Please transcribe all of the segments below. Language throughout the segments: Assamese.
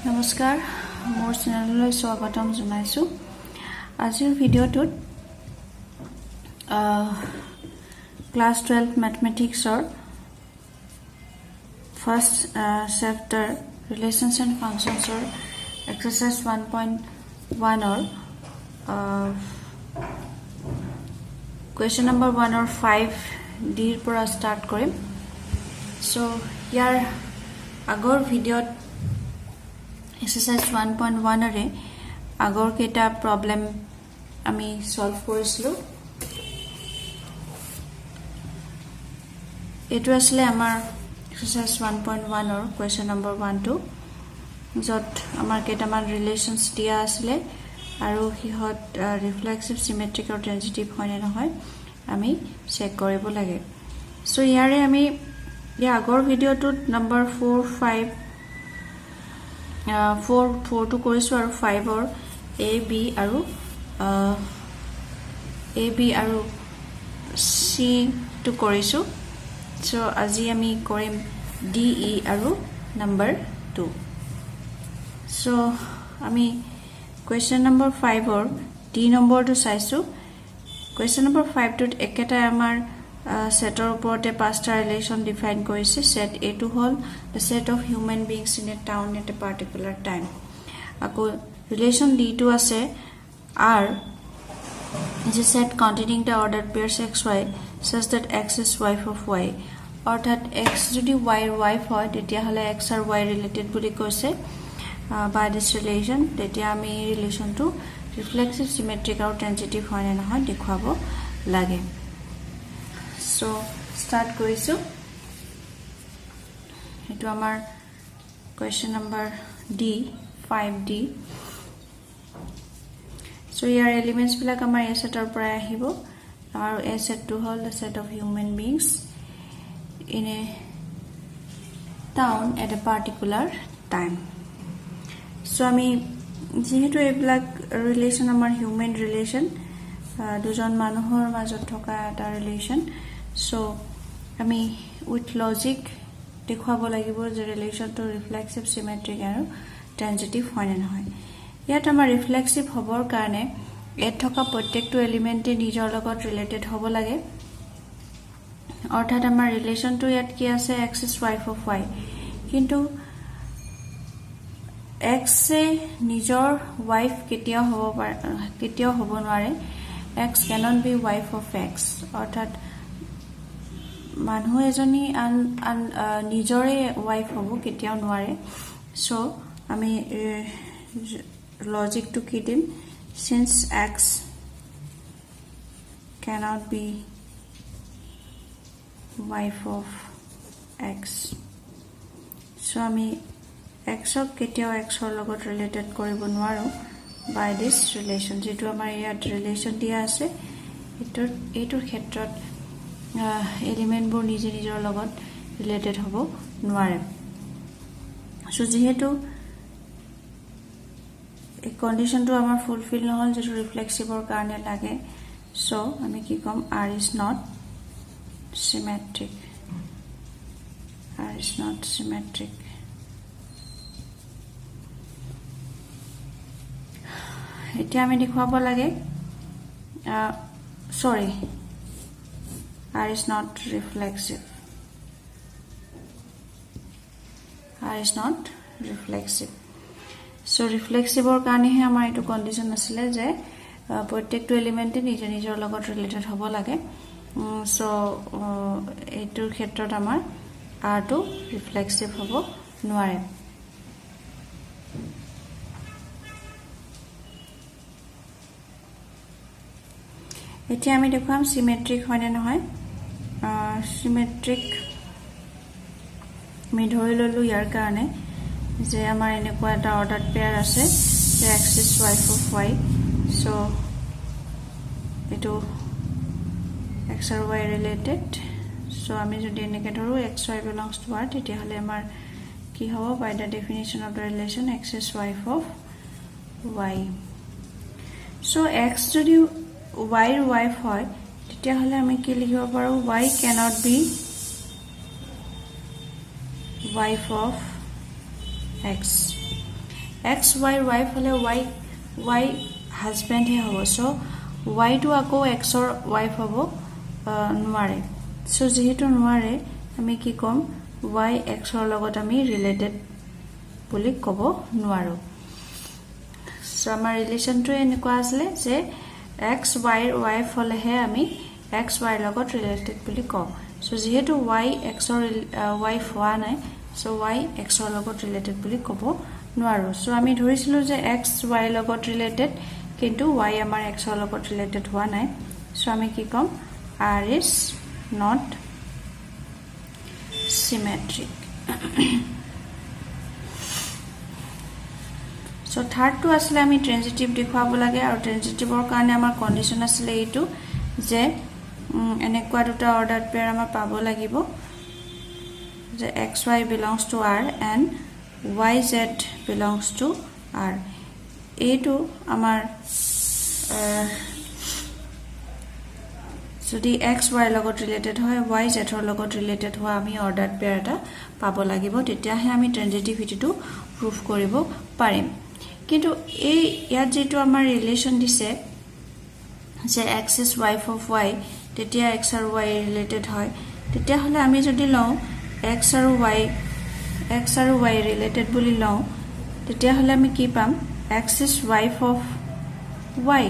নমস্কাৰ মোৰ চেনেললৈ স্বাগতম জনাইছো আজিৰ ভিডিঅ'টোত ক্লাস 12 ম্যাথমেটিক্সৰ ফাৰ্স্ট চেপ্টাৰ ৰিলেশনছ এণ্ড ফাংচনছৰ exercise 1.1 or question number 1 or 5 ডিৰ পৰা স্টাৰ্ট কৰিম সো ইয়াৰ আগৰ ভিডিঅ'ত exercise 1.1 रे আগৰ কেটা প্ৰবলেম আমি সলভ কৰিছিলো এটো আসলে আমাৰ exercise 1.1 অৰ question number 1 2 যত আমাৰ কেটামান ৰিলেশনস দিয়া আসলে আৰু হিহত ৰিফ্লেক্সিভ সিমেট্ৰিক আৰু ট্ৰানজিটিভ হয় নহয় আমি চেক কৰিব লাগে সো ইয়াৰে আমি ইয়া আগৰ ভিডিঅ'টোত নম্বৰ 4 5 4 to কৰিছো আৰু 5 or a b আৰু c to কৰিছো সো আজি আমি কৰিম d e আৰু নম্বৰ 2 সো আমি question number 5 or d number to চাইছো question number 5 to একেটা আমাৰ সেটৰ ওপৰতে পাঁচটা ৰিলেশন ডিফাইন কৰিছে set a to hall the set of human beings in a town at a particular time আকৌ ৰিলেশন d to আছে r is a set containing the ordered pairs xy such that x is wife of y অৰ্থাৎ x যদি y ৰ wife হয় তেতিয়া হলে x আৰু y related বুলি কৈছে by this relation তেতিয়া আমি ৰিলেশনটো ৰিফ্লেক্সিভ সিমেট্ৰিক আৰু ট্ৰানজিটিভ হয় নে নহয় দেখুৱাব লাগে So start কৰিছো এটো আমাৰ question number D 5D so ইয়াৰ এলিমেন্টস বিলাক আমাৰ এই সেটৰ পৰা আহিব আৰু এই সেটটো হল the set of human beings in a town at a particular time so আমি যেহেতু এইবিলাক ৰিলেশন আমাৰ হিউম্যান ৰিলেশন দুজন মানুহৰ মাজত থকা এটা ৰিলেশন so আমি with logic দেখুৱাব লাগিব যে ৰিলেশনটো ৰিফ্লেক্সিভ সিমেট্ৰিক আৰু ট্ৰানজিটিভ হয় নে নহয় ইয়াত আমাৰ ৰিফ্লেক্সিভ হ'বৰ কাৰণে ইয়াত থকা প্ৰত্যেকটো এলিমেন্টে নিজৰ লগত ৰিলেটেড হ'ব লাগে অৰ্থাৎ আমাৰ ৰিলেশনটো ইয়াত কি আছে x is wife of y কিন্তু x এ নিজৰ wife কেতিয়াও হ'ব নোৱাৰে x cannot be wife of x অৰ্থাৎ মানুহ এজনী নিজৰে ওয়াইফ হ'ব কেতিয়াও নোৱাৰে সো আমি লজিক টু কি দিম since x cannot be wife of x so আমি x ক কেতিয়াও x ৰ লগত ৰিলেটেড কৰিব নোৱাৰো by this relation যেটো আমাৰ ইয়াত ৰিলেশন দিয়া আছে এটোৰ ক্ষেত্ৰত এলিমেন্ট বোৰ নিজে নিজৰ লগত ৰিলেটেড হ'ব নোৱাৰে সো যেহেতু এই কন্ডিশনটো আমাৰ ফুলফিল নহল যেটো ৰিফ্লেক্সিভৰ কাৰণে লাগে সো আমি কি কম r is not symmetric এতিয়া আমি দেখুৱাব লাগে sorry r is not reflexive so reflexive or কাৰণে হে আমাৰ এটো কন্ডিশন আছিল যে প্ৰত্যেকটো এলিমেন্টে নিজৰ লগত ৰিলেটেড হ'ব লাগে so এটোৰ ক্ষেত্ৰত আমাৰ r টো ৰিফ্লেক্সিভ হ'ব নোৱাৰে এতিয়া আমি দেখুৱাম সিমেট্ৰিক হয় নে নহয় সিমেট্ৰিক আমি ধৰি ললো ইয়াৰ কাৰণে যে আমাৰ এনেকুৱা এটা অৰ্ডাৰ্ড পেয়াৰ আছে যে x is wife of y so এটো x আৰু y related so আমি যদি এনেকে ধৰো x y belongs to r তেতিয়া হলে আমাৰ কি হ'ব by the definition of the relation x is wife of y so x যদি y ৰ wife হয় তেতিয়া হলে আমি কি লিখিব পাৰো y cannot be wife of x x ৱাইৰ ৱাইফ হ'লে ৱাই হাজবেণ্ডহে হ'ব চ' ৱাইটো আকৌ এক্সৰ ৱাইফ হ'ব নোৱাৰে চ' যিহেতু নোৱাৰে আমি কি ক'ম ৱাই এক্সৰ লগত আমি ৰিলেটেড বুলি ক'ব নোৱাৰো চ' আমাৰ ৰিলেশ্যনটো এনেকুৱা আছিলে যে এক্স ৱাইৰ ৱাইফ হ'লেহে আমি এক্স ৱাইৰ লগত ৰিলেটেড বুলি কওঁ চ' যিহেতু ৱাই এক্সৰ ৱাইফ হোৱা নাই চ' ৱাই এক্সৰ লগত ৰিলেটেড বুলি ক'ব নোৱাৰো চ' আমি ধৰিছিলো যে এক্স ৱাইৰ লগত ৰিলেটেড কিন্তু ৱাই আমাৰ এক্সৰ লগত ৰিলেটেড হোৱা নাই চ' আমি কি ক'ম R is not symmetric so third to asle ami transitive dekhwabo lage aru transitive or karone amar condition asle eitu je enekwa duta ordered pair amar pabo lagibo je xy belongs to r and yz belongs to r eitu amar যদি x y লগত ৰিলেটেড হয় y z ৰ লগত ৰিলেটেড হোৱা আমি অৰ্ডাৰ্ড পেয়াৰ এটা পাব লাগিব তেতিয়াহে আমি ট্ৰানজিটিভিটিটো প্ৰুফ কৰিব পাৰিম কিন্তু এই ইয়াত যেটো আমাৰ ৰিলেচন দিছে যে x is wife of y তেতিয়া x আৰু y ৰিলেটেড হয় তেতিয়া হলে আমি যদি লওঁ x আৰু y ৰিলেটেড বুলি লওঁ তেতিয়া হলে আমি কি পাম x is wife of y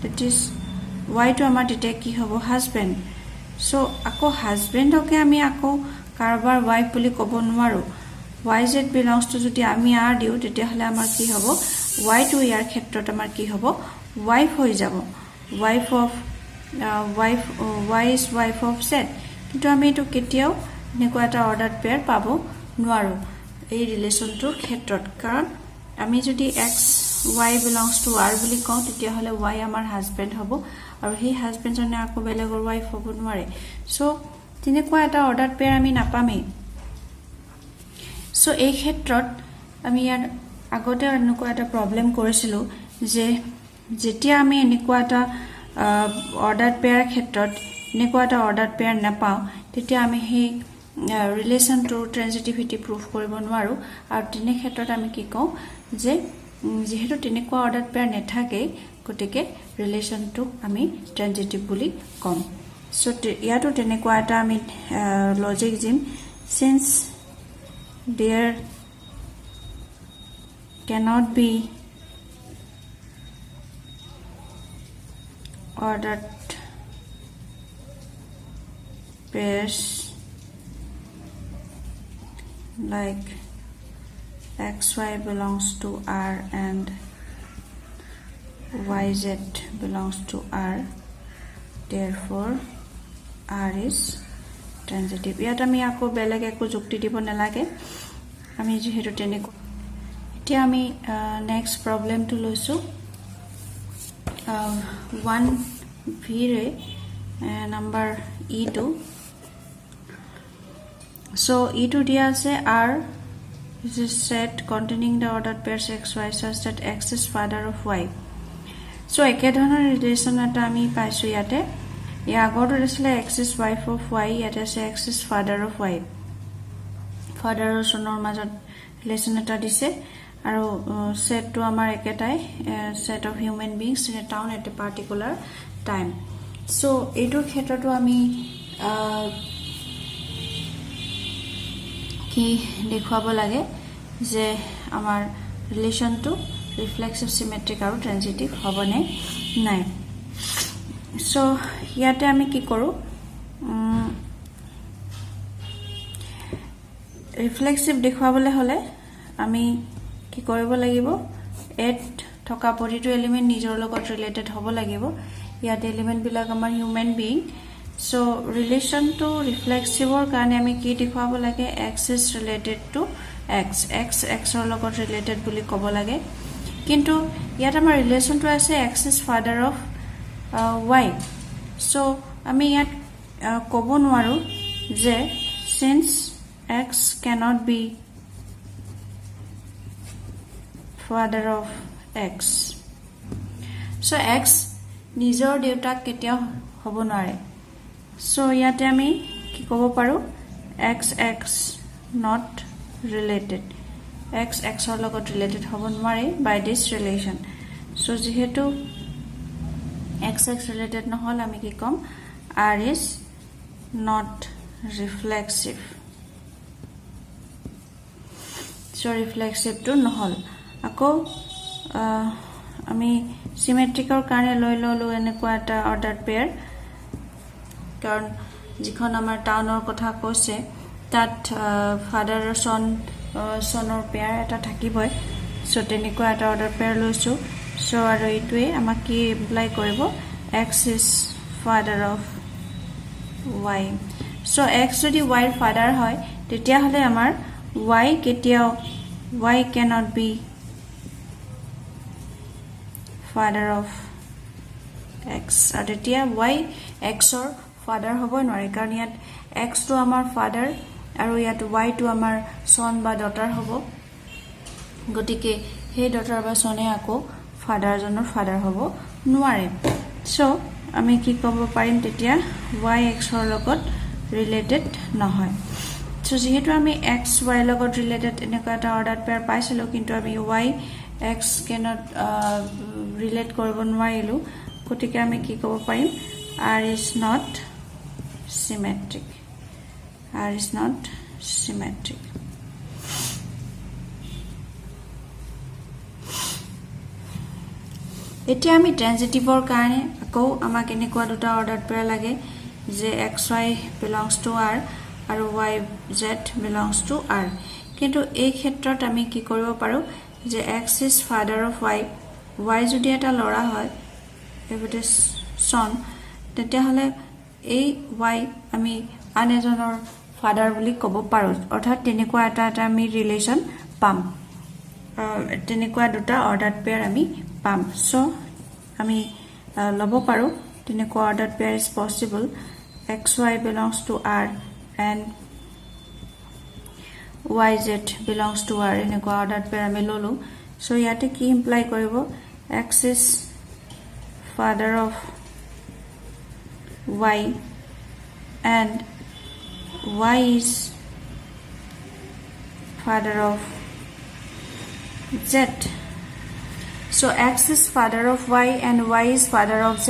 that is y to amar tete ki hobo husband so ako husband oke ami ako karbar wife boli kobo nwaru yz belongs to jodi ami r diu tete hole amar ki hobo y to yar khetrot amar ki hobo wife hoi jabo wife of y is wife of z kintu ami to ketiao neko eta ordered pair pabo nwaru ei relation to khetrot karon ami jodi x y belongs to r boli kau tete hole y amar husband hobo আৰু হে হাজবেণ্ড জনে আকৌ বেলেগৰ ওয়াইফ হ'ব নোৱাৰে সো তেনেকুৱা এটা অৰ্ডাৰ পেয়াৰ আমি নাপামে সো এই ক্ষেত্ৰত আমি ইয়াৰ আগতে এনেকুৱা এটা প্ৰবলেম কৰিছিলো যে যেতিয়া আমি এনেকুৱা এটা অৰ্ডাৰ পেয়াৰ ক্ষেত্ৰত এনেকুৱা এটা অৰ্ডাৰ পেয়াৰ নাপাও তেতিয়া আমি হে ৰিলেচন টু ট্ৰানজিটিভিটি প্ৰুফ কৰিব নোৱাৰো আৰু তেনে ক্ষেত্ৰত আমি কি কওঁ যে যেহেতু তেনেকুৱা অৰ্ডাৰ পেয়াৰ নেথাকে গতিকে ৰিলেচন টু আমি ট্ৰানজিটিভ বুলি কম সো ইয়াটো তেনেকুৱা এটা আমি logic gym since there cannot be ordered pairs like xy belongs to r and yz belongs to r therefore r is transitive yata ami ako beleg eko jukti dibo nalage ami jehetu teneko etia ami next problem to loisu 1 v re number e2 so e2 dia ase r is a set containing the ordered pairs xy such that x is father of y so একে ধৰণৰ ৰিলেচন এটা আমি পাইছো ইয়াতে ইয়া আগৰ relation x is wife of y ইয়াতে আছে x is father of y father আৰু sonor মাজত ৰিলেচন এটা দিছে আৰু set to আমাৰ একেটাই set of human beings in a town at a particular time so এইটোৰ ক্ষেত্ৰটো আমি কি দেখুৱাব লাগে যে আমাৰ ৰিলেচনটো reflexive symmetric আৰু transitive হবনে নাই সো ইয়াতে আমি কি কৰো reflexive দেখুৱাবলে হলে আমি কি কৰিব লাগিব এট থকা প্ৰতিটো এলিমেন্ট নিজৰ লগত ৰিলেটেড হ'ব লাগিব ইয়াতে এলিমেন্ট বিলাক আমাৰ human being so relation to reflexive ৰ কাৰণে আমি কি দেখুৱাব লাগে x is related to x ৰ লগত ৰিলেটেড বুলি ক'ব লাগে কিন্তু ইয়াত আমাৰ ৰিলেচনটো আছে x is father of y so আমি ইয়াত ক'ব নোৱাৰো যে since x cannot be father of x so x নিজৰ দেউতাক কেতিয়া হ'ব নোৱাৰে so ইয়াতে আমি কি ক'ব পাৰো x not related x xৰ লগত ৰিলেটেড হ'ব নোৱাৰে বাই দিস ৰিলেশন সো যেহেতু x x ৰিলেটেড নহল আমি কি কম r is not reflexive so reflexive to নহল আকৌ আমি symmetrical কাৰণে লৈ ললো এনেকুৱা এটা ordered pair কাৰণ যিখন আমাৰ টাউনৰ কথা কৈছে তাত ফাদাৰ সনৰ পেয়াৰ এটা থাকিবই সো তেনেকুৱা এটা অৰ্ডাৰ পেয়াৰ লৈছো সো আৰু এইটোৱে আমাক কি এপ্লাই কৰিব x is father of y so x যদি y ৰ ফাদাৰ হয় তেতিয়া হলে আমাৰ y কেতিয়াও y cannot be father of x আৰু তেতিয়া y x ৰ ফাদাৰ হ'ব নোৱাৰে কাৰণ ইয়াত x to আমাৰ ফাদাৰ আৰু ইয়াত y to আমাৰ son বা ডটাৰ হ'ব গতিকে হে ডটাৰ বা সনে আকৌ ফাদাৰ জনৰ ফাদাৰ হ'ব নোৱাৰে সো আমি কি ক'ব পাৰিম তেতিয়া y x ৰ লগত ৰিলেটেড নহয় সো যেহেতু আমি x y লগত ৰিলেটেড এনেকুৱা এটা অৰ্ডাৰ পেয়াৰ পাইছিলো কিন্তু আমি y x cannot ৰিলেট কৰিব নোৱাৰিলো গতিকে আমি কি ক'ব পাৰিম r is not symmetric r is not symmetric এতিয়া আমি ট্ৰানজিটিভৰ কাৰণে আকৌ আমাক এনেকুৱা দুটা অৰ্ডাৰ পেয়াৰ লাগে যে xy belongs to r আৰু yz belongs to r কিন্তু এই ক্ষেত্ৰত আমি কি কৰিব পাৰো যে x is father of y y যদি এটা লৰা হয় if it is son তেতিয়া হলে এই y আমি আন এজনৰ ফাদাৰ বুলি ক'ব পাৰো অৰ্থাৎ তেনেকুৱা এটা আমি ৰিলেশন পাম তেনেকুৱা দুটা অৰ্ডাৰ পেয়াৰ আমি পাম সো আমি লব পাৰো তেনেকুৱা order pair is possible xy belongs to r and yz belongs to r এনেকুৱা অৰ্ডাৰ পেয়াৰ আমি ললো সো ইয়াতে কি ইমপ্লাই কৰিব x is father of y and y is father of z so x is father of y and y is father of z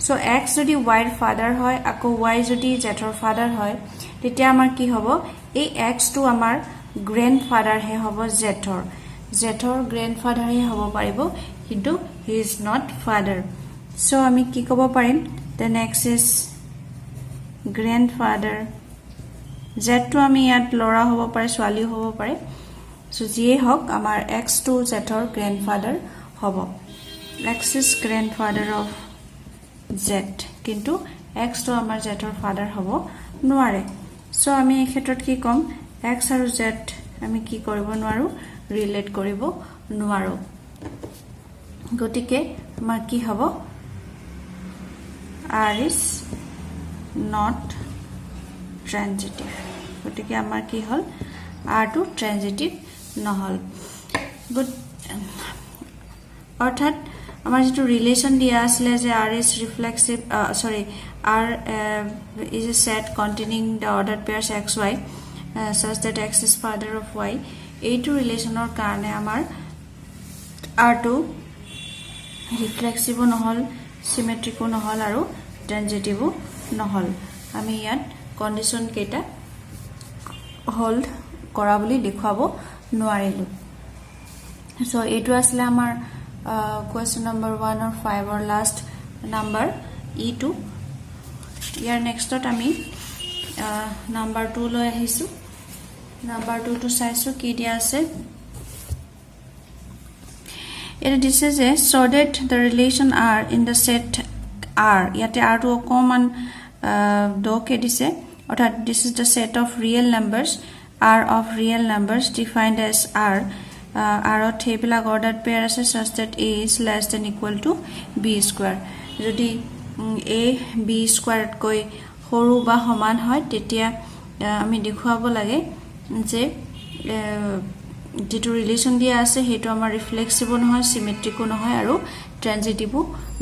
so x যদি y ৰ ফাদাৰ হয় আকৌ y যদি z ৰ ফাদাৰ হয় তেতিয়া আমাৰ কি হ'ব এই x টো আমাৰ গ্ৰান্ডফাদাৰ হে হ'ব z ৰ গ্ৰান্ডফাদাৰ হে হ'ব পাৰিব কিন্তু he is not father so আমি কি ক'ব পাৰিম then x is grandfather z to আমি ইয়াত লৰা হ'ব পাৰে ছোৱালী হ'ব পাৰে সো যিয়ে হওক আমাৰ x to z ৰ গ্ৰান্ডফাদাৰ হ'ব x is grandfather of z কিন্তু x to আমাৰ z ৰ ফাদাৰ হ'ব নোৱাৰে সো আমি এই ক্ষেত্ৰত কি কম x আৰু z আমি কি কৰিব নোৱাৰো ৰিলেট কৰিব নোৱাৰো গতিকে আমাৰ কি হ'ব r is not transitive গতিকে আমাৰ কি হল r to transitive নহল গুড অৰ্থাৎ আমাৰ যেটো ৰিলেশন দিয়া আছিল যে r is reflexive r is a set containing the ordered pairs xy such that x is father of y এইটো ৰিলেশনৰ কাৰণে আমাৰ r to reflexive নহল symmetric নহল আৰু transitive নহল আমি ইয়াত কন্ডিশন কেটা হোল্ড কৰা বুলি দেখাব নোৱাৰিলো সো এইটো আছিল আমাৰ question number 1 or 5 or last number e2 ইয়াৰ নেক্সটত আমি number 2 লৈ আহিছো number 2 to চাইছো কি দিয়া আছে this is a so that the relation r in the set r ইয়াতে r to common doke দিছে অৰ্থাৎ this is the set of real numbers r of real numbers defined as r r of table ordered pair আছে such that a is less than equal to b square যদি a b square কই সৰু বা সমান হয় তেতিয়া আমি দেখুৱাব লাগে যে যেটো ৰিলেশন দিয়া আছে হেটো আমাৰ ৰিফ্লেক্সিভ নহয় সিমেট্ৰিক নহয় আৰু ট্ৰানজিটিভ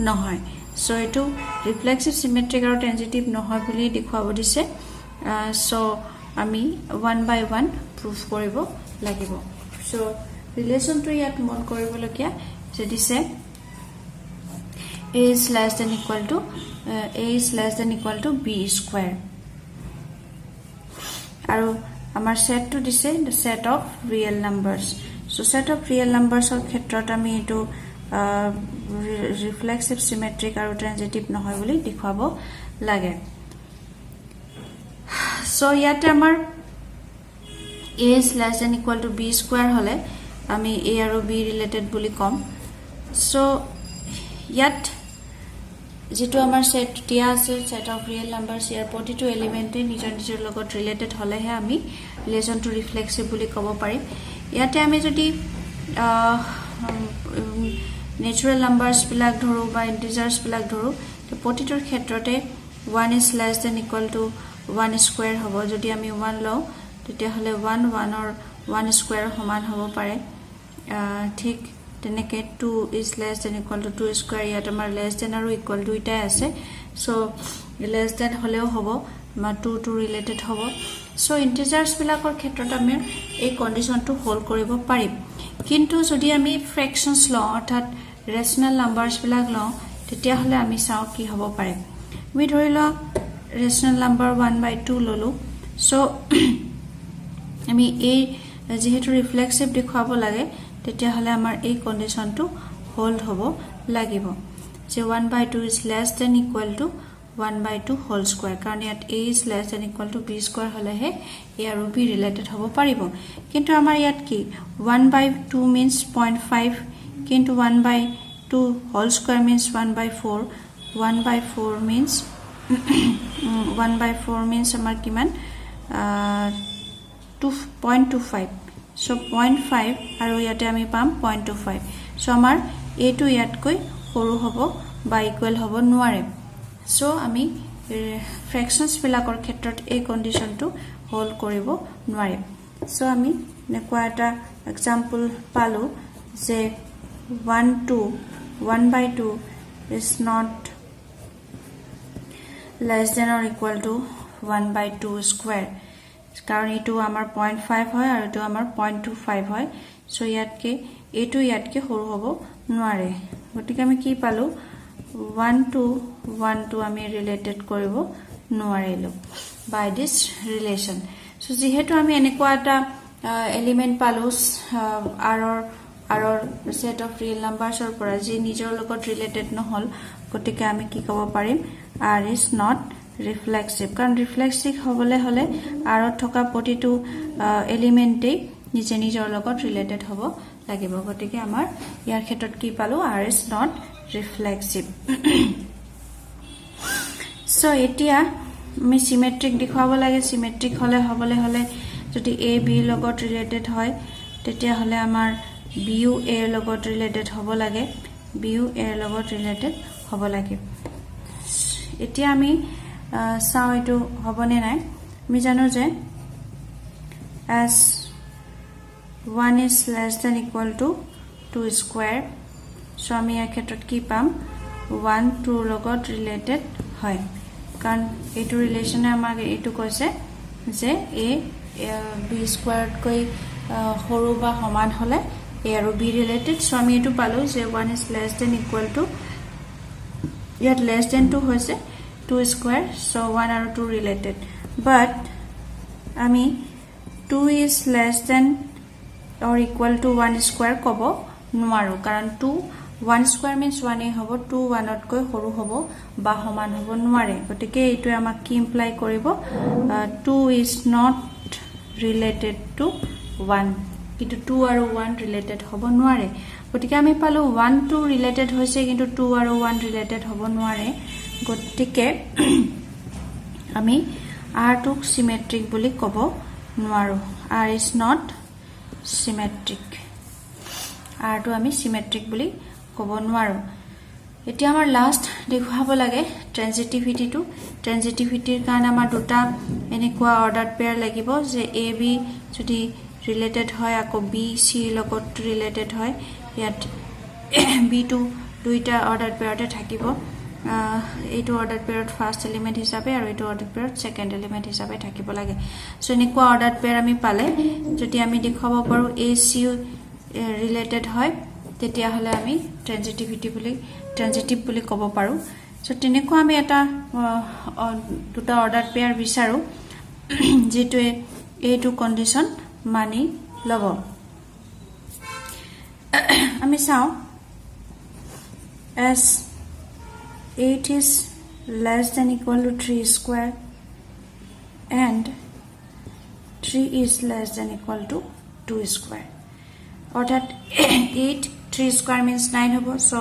নহয় সো এটো ৰিফ্লেক্সিভ সিমেট্ৰিক আৰু ট্ৰানজিটিভ নহয় বুলি দেখুৱাব দিছে সো আমি 1 by 1 প্ৰুফ কৰিব লাগিব সো ৰিলেচনটো ইয়াত মন কৰিবলগীয়া যে দিছে a is less than equal to b square আৰু আমাৰ সেটটো দিছে the set of real numbers so set of real numbers ৰ ক্ষেত্ৰত আমি এটো reflexive symmetric আৰু transitive নহয় বুলি দেখাব লাগে so ইয়াতে আমাৰ a is less than equal to b square হলে আমি a আৰু b related বুলি কম so ইয়াত যেটো আমাৰ সেট দিয়া আছে সেট অফ ৰিয়েল নাম্বাৰস ইয়াৰ প্ৰতিটো এলিমেন্টে নিজৰ নিজৰ লগত ৰিলেটেড হলেহে আমি ৰিলেচনটো ৰিফ্লেক্সিভ বুলি ক'ব পাৰিম ইয়াতে আমি যদি নেচুৰেল নাম্বাৰস বিলাক ধৰো বা ইন্টিজাৰ্স বিলাক ধৰো তে প্ৰতিটোৰ ক্ষেত্ৰতে 1 is less than equal to 1 square হ'ব যদি আমি 1 লও তেতিয়া হলে 1 1 or 1 square সমান হ'ব পাৰে ঠিক তেনেকে 2 is less than equal to 2 square ইয়াত আমাৰ less than আৰু equal to ইটা আছে so less than হলেও হ'ব মা 2 to related হ'ব so integers বিলাকৰ ক্ষেত্ৰত আমি এই কন্ডিশনটো হোল্ড কৰিব পাৰিম কিন্তু যদি আমি fractions লও অৰ্থাৎ rational numbers বিলাক লও তেতিয়া হলে আমি চাও কি হ'ব পাৰে আমি ধৰিলো rational number 1/2 ললো so আমি এই যেহেতু ৰিফ্লেক্সিভ দেখাব লাগে তেতিয়া হলে আমাৰ এই কন্ডিশনটো হোল্ড হ'ব লাগিব যে 1/2 is less than equal to 1/2 whole square কাৰণ ইয়াত a is less than equal to b square হলেহে a আৰু b related হ'ব পাৰিব কিন্তু আমাৰ ইয়াত কি 1/2 means 0.5 কিন্তু 1/2 whole square means 1/4 1/4 means 1/4 means আমাৰ কিমান 2.25 so 0.5 আৰু ইয়াতে আমি পাম 0.25 so আমাৰ a টো ইয়াতকৈ সৰু হ'ব বা ইকুৱেল হ'ব নোৱাৰে so আমি ফ্ৰেকশনছ বিলাকৰ ক্ষেত্ৰত এই কন্ডিশনটো হোল্ড কৰিব নোৱাৰে so আমি নেকুৱা এটা এক্সাম্পল পালো যে 1/2 is not less than or equal to 1/2 square কাৰণ এটো আমাৰ 0.5 হয় আৰু এটো আমাৰ 0.25 হয় সো ইয়াতকে এটো ইয়াতকে সৰু হ'ব নোৱাৰে গতিকে আমি কি পালো 1 to 1 to আমি ৰিলেটেড কৰিব নোৱাৰিলো বাই দিস ৰিলেচন সো যেহেতু আমি এনেকুৱা এটা এলিমেন্ট পালো আৰৰ সেট অফ ৰিয়েল নাম্বাৰছৰ পৰা যে নিজৰ লগত ৰিলেটেড নহল গতিকে আমি কি ক'ব পাৰিম r is not reflexive কাৰণ ৰিফ্লেক্সিভ হবলে হলে আৰ থকা প্ৰতিটো এলিমেন্টে নিজে নিজৰ লগত ৰিলেটেড হ'ব লাগিব গতিকে আমাৰ ইয়াৰ ক্ষেত্ৰত কি পালো r is not reflexive so এতিয়া আমি সিমেট্ৰিক দেখাব লাগে সিমেট্ৰিক হলে যদি a b লগত ৰিলেটেড হয় তেতিয়া হলে আমাৰ b ও a লগত ৰিলেটেড হ'ব লাগে b ও a লগত ৰিলেটেড হ'ব লাগে এতিয়া আমি সাও এটো হবনে নাই আমি জানো যে as 1 is less than equal to 2 square so আমি এই ক্ষেত্ৰত কি পাম 1 2 লগত ৰিলেটেড হয় কাৰণ এটো ৰিলেচনে আমাক এটো কৈছে যে a b squared কৈ সৰু বা সমান হলে a আৰু b ৰিলেটেড so আমি এটো পালো যে 1 is less than equal to ইয়াত less than 2 হৈছে 2 square so 1 and 2 related but ami 2 is less than or equal to 1 square kobo nuaru karon 2 1 square means 1 e hobo 2 1 ot koi horu hobo ba homan hobo nuare gotike etu amak ki imply koribo 2 is not related to 1 কিন্তু 2 আৰু 1 ৰিলেটেড হ'ব নোৱাৰে গতিকে আমি পালো 1 2 ৰিলেটেড হৈছে কিন্তু 2 আৰু 1 ৰিলেটেড হ'ব নোৱাৰে গতিকে আমি r টো সিমেট্ৰিক বুলি ক'ব নোৱাৰো r is not symmetric r টো আমি সিমেট্ৰিক বুলি ক'ব নোৱাৰো এতিয়া আমাৰ লাষ্ট দেখাব লাগে ট্ৰানজিটিভিটিৰ কাৰণে আমাৰ দুটা এনেকুৱা অৰ্ডাৰ পেয়াৰ লাগিব যে a b যদি ৰিলেটেড হয় আকৌ b c লগত ৰিলেটেড হয় ইয়াত b টো দুইটা অৰ্ডাৰ পেয়াৰতে থাকিব এইটো অৰ্ডাৰ পেয়াৰত ফাৰ্ষ্ট এলিমেন্ট হিচাপে আৰু এইটো অৰ্ডাৰ পেয়াৰত সেকেন্ড এলিমেন্ট হিচাপে থাকিব লাগে সো এনেকুৱা অৰ্ডাৰ পেয়াৰ আমি পালে যদি আমি দেখাব পাৰো AC ৰিলেটেড হয় তেতিয়া হলে আমি ট্ৰানজিটিভ বুলি ক'ব পাৰো সো তেনেকুৱা আমি এটা দুটা অৰ্ডাৰ পেয়াৰ বিচাৰো যেটো এইটো কন্ডিশন মানি লব আমি চাও as 8 is less than equal to 3 square and 3 is less than equal to 2 square অর্থাৎ 8 3 square means 9 hobo so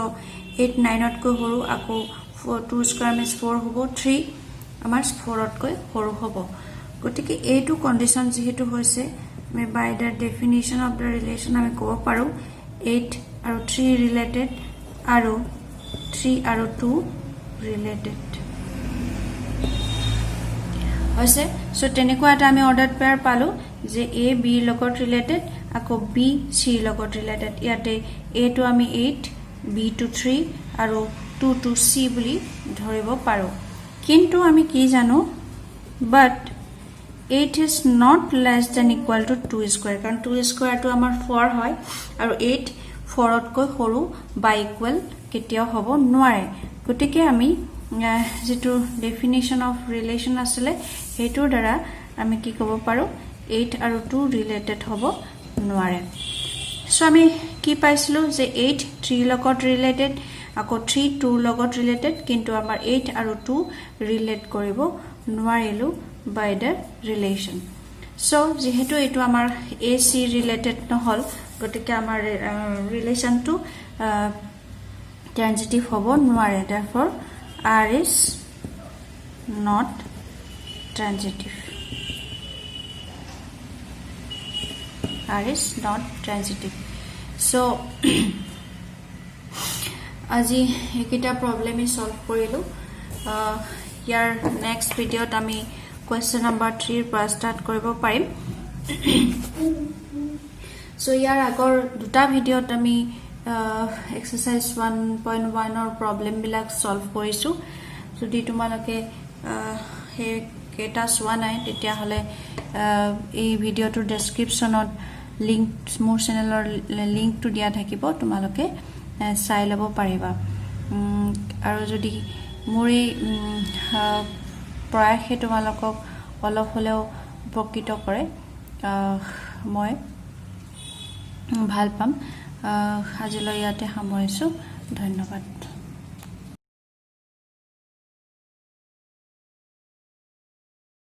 8 9 ot ko horu ako 2 square means 4 hobo 3 amar 4 ot ko horu hobo gotike a2 condition jehetu hoise me by the definition of the relation ami kobo paru 8 aru 3 related aru 3 aru 2 related hoise so tenekwa eta ami ordered pair palu je a b logot related ako b c logot related iate a to ami 8 b to 3 aru 2 to c buli dhoribo paru kintu ami ki jano but 8 is not less than equal to 2 square karon 2 square to amar 4 hoy aru 8 4 ot koi horu by equal কেতিয়াও হ'ব নোৱাৰে গতিকে আমি যেটো ডেফিনিশন অফ ৰিলেশন আসলে হেতুৰ দ্বাৰা আমি কি ক'ব পাৰো 8 আৰু 2 ৰিলেটেড হ'ব নোৱাৰে সো আমি কি পাইছিলো যে 8 3 লগত ৰিলেটেড আকৌ 3 2 লগত ৰিলেটেড কিন্তু আমাৰ 8 আৰু 2 ৰিলেট কৰিব নোৱাৰিলো বাই দ্য ৰিলেশন সো যেহেতু এটো আমাৰ AC ৰিলেটেড নহল গতিকে আমাৰ ৰিলেশনটো transitive hobo noare therefore r is not transitive so aji ekita problem is solve korilu here next video ami question number 3 pa start koribo parim so here agor duta video ami exercise 1.1 or problem bilak solve korisu jodi tumaloke he keta swa nai tetia hole ei video to description ot link more channel or link to dia thakibo tumaloke sai lobo pariba aru jodi mori prayashe tumalokok olop holeo upokito kore moi ভাল পাম আজিলৈ ইয়াতে সামৰিছো ধন্যবাদ